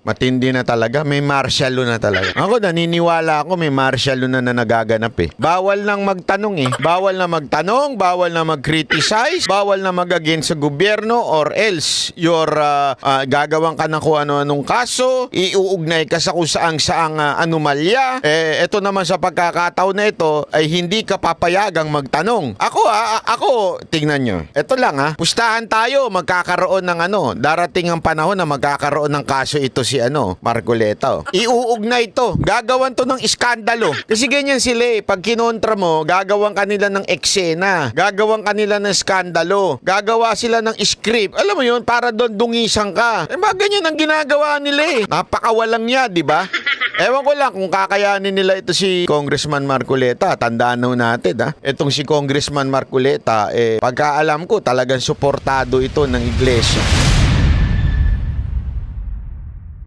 Matindi na talaga. May martial law na talaga. Ako, naniniwala ako may martial law na nagaganap eh. Bawal nang magtanong eh. Bawal na magtanong, bawal na mag-criticize, bawal na mag-against sa gobyerno or else gagawang ka ng kung ano-anong kaso, iuugnay ka sa kung saang anomalya. Ito naman sa pagkakataon na ito ay hindi ka papayagang magtanong. Ako, tingnan nyo. Ito lang pustahan tayo, magkakaroon ng darating ang panahon na magkakaroon ng kaso ito si Marcoleta. Iuugnay ito. Gagawan to ng iskandalo. Kasi ganyan sila eh. Pag kinontra mo, gagawan kanila ng eksena. Gagawan kanila ng skandalo. Gagawa sila ng script. Alam mo yun, para doon dungisan ka. Ganyan ang ginagawa nila eh. Napakawalang niya, di ba? Ewan ko lang kung kakayanin nila ito si Congressman Marcoleta. Tandaan natin Itong si Congressman Marcoleta, pagkaalam ko, talagang suportado ito ng iglesia.